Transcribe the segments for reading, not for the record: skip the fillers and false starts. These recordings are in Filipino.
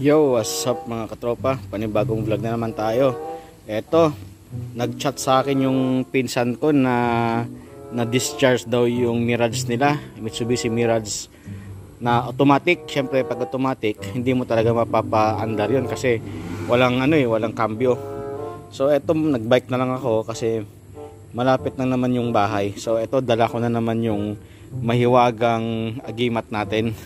Yo, what's up mga katropa? Panibagong vlog na naman tayo. Eto, nag-chat sa akin yung pinsan ko na discharge daw yung Mirage nila, Mitsubishi Mirage na automatic. Syempre pag automatic, hindi mo talaga mapapa-andar yun kasi walang walang cambio. So eto, nag-bike na lang ako kasi malapit na naman yung bahay. So eto, dala ko na naman yung mahiwagang agimat natin.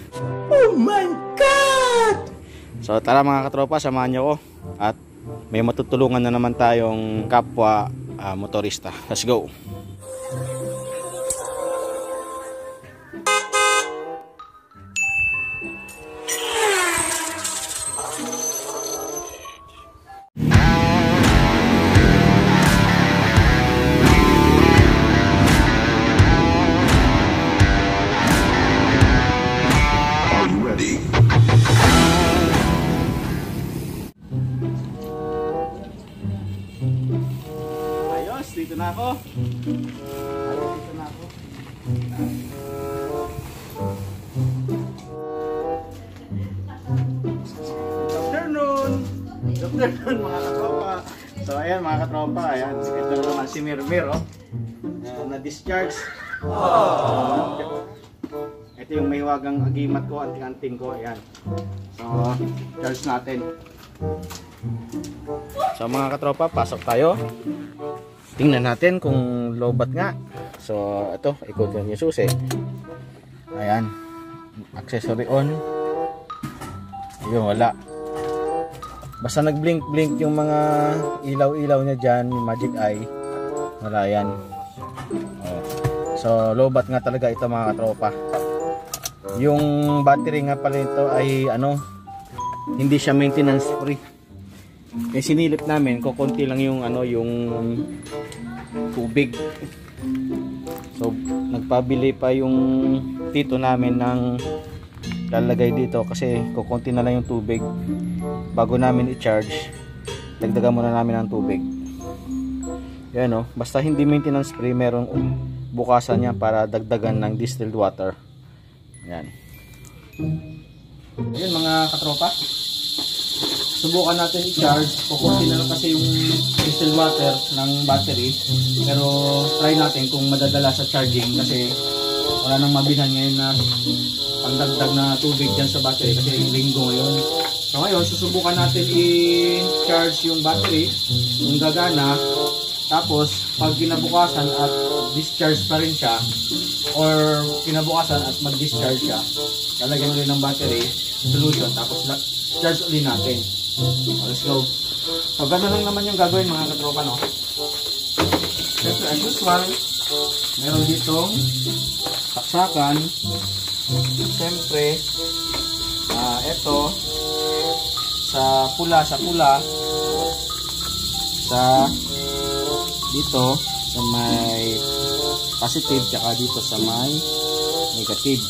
Oh my God! So tara mga katropa, samahan nyo ko at may matutulungan na naman tayong kapwa motorista. Let's go! Dito na ako. Dito na ako. Good afternoon. Good afternoon mga katropa. So ayan mga katropa, ayan. Ito na naman si Mirmir, oh. Na-discharge. Ito yung may wagang agimat ko, anting-anting ko, ayan. So, charge natin. So mga katropa, pasok tayo. Tingnan natin kung lobat nga. So ito, ikutin yung susi. Ayan, accessory on. Ayun, wala. Basta nag blink blink yung mga ilaw-ilaw niya dyan, yung magic eye. Wala yan. So lobat nga talaga ito mga katropa. Yung battery nga pala ito ay hindi siya maintenance free. Eh sinilip namin, kukunti lang yung yung tubig. So nagpabili pa yung tito namin ng lalagay dito kasi kukunti na lang yung tubig. Bago namin i-charge, dagdagan muna namin ng tubig. Yan basta hindi maintenance free, merong bukasan niya para dagdagan ng distilled water. Yan. Ayun mga katropa, subukan natin i-charge. Kukunti na lang kasi yung distilled water ng battery, pero try natin kung madadala sa charging kasi wala nang mabilhan ngayon na pangdagdag na tubig dyan sa battery kasi yung linggo ngayon. So ngayon susubukan natin i-charge yung battery kung gagana, tapos pag kinabukasan at discharge pa rin siya, or kinabukasan at mag-discharge siya, lalagyan ulit ng battery solution, tapos charge ulit natin. Let's go. So gano'n lang naman yung gagawin mga katropa, no? Siyempre as usual, meron ditong saksakan. Siyempre ito sa pula sa dito sa may positive, tsaka dito sa may negative.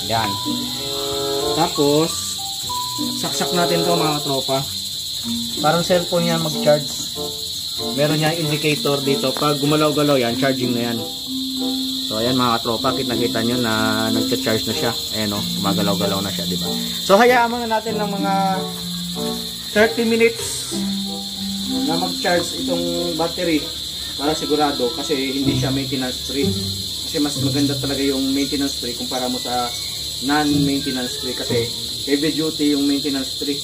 Yan. Tapos saksak natin to mga tropa. Parang cellphone yan mag-charge. Meron niya indicator dito. Pag gumalaw-galaw yan, charging na yan. So ayan mga tropa, kita nyo na nagcha-charge na siya. Ayan gumagalaw-galaw na siya, diba? So hayaan muna natin ng mga 30 minutes na mag-charge itong battery para sigurado, kasi hindi siya maintenance free. Kasi mas maganda talaga yung maintenance free kumpara mo sa non-maintenance free, kasi heavy duty yung maintenance free.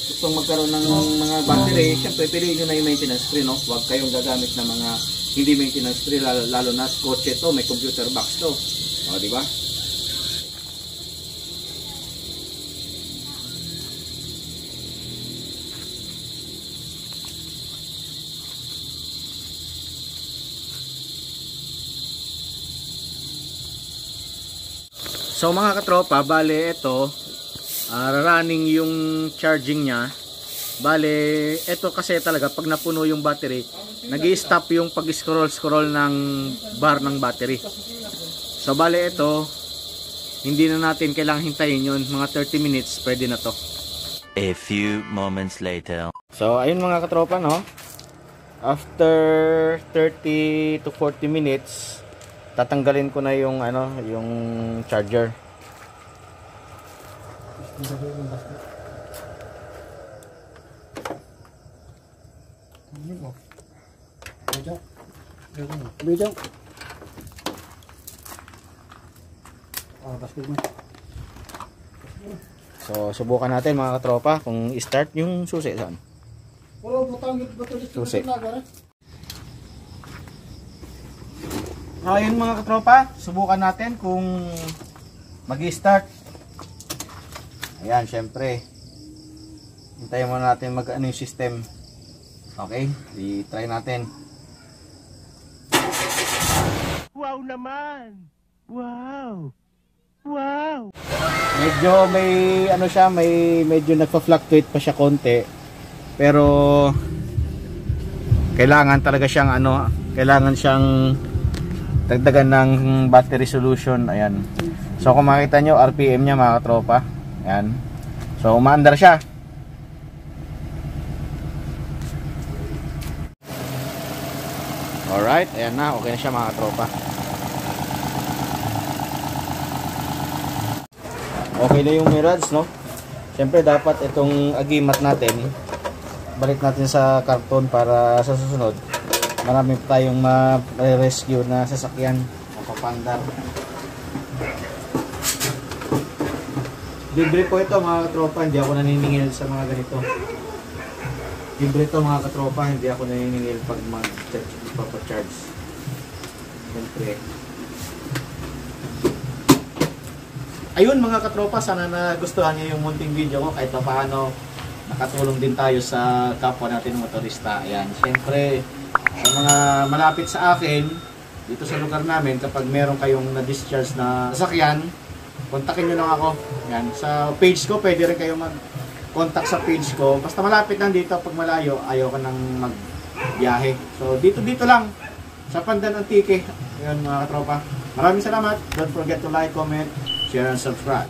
Gusto magkaroon ng mga battery, syempre piliin nyo na yung maintenance free, no? Huwag kayong gagamit ng mga hindi maintenance free, lalo na sa kotse to, may computer box to. O, diba? So mga katropa, bale ito running yung charging niya. Bale ito kasi talaga pag napuno yung battery, nag-i-stop yung pag-scroll ng bar ng battery. So bale ito, hindi na natin kailangang hintayin yun. Mga 30 minutes pwede na to. A few moments later. So ayun mga katropa, no? After 30 to 40 minutes, tatanggalin ko na yung yung charger. Bidyo. Basket mo. So, subukan natin mga katropa kung i-start yung susi saan. Wala butang bato dito Susi. na gara. Ayun mga katropa, subukan natin kung mag-i-start. Ayan, syempre. Hintayin muna natin mag-ano yung system. Okay, i-try natin. Wow naman! Wow! Wow! Medyo may ano siya, may medyo nagfa-fluctuate pa siya konti. Pero kailangan talaga siyang ano, kailangan siyang dagdagan ng battery solution. Ayan. So kung makita nyo RPM niya mga katropa. Ayan. So umaandar siya. Alright, ayan na, okay na siya mga katropa. Okay na yung Mirage, no? Siyempre dapat itong agimat natin balik natin sa karton para sa susunod marami pa tayong ma-rescue na sasakyan o papandar. Libre po ito mga katropa, hindi ako naniningil sa mga ganito. Libre ito mga katropa, hindi ako naniningil pag mag-charge. Siyempre. Ayun mga katropa, sana nagustuhan niyo yung munting video ko kahit pa paano nakatulong din tayo sa kapwa natin motorista. Ayan, siyempre sa mga malapit sa akin dito sa lugar namin, kapag meron kayong na-discharge na sasakyan, kontakin nyo lang ako. Ayan, sa page ko, pwede rin kayo mag-contact sa page ko. Basta malapit lang dito, pag malayo, ayaw ko nang magbiyahe. So dito lang sa Pandan Antique. Ayan mga katropa. Maraming salamat. Don't forget to like, comment, share, and subscribe.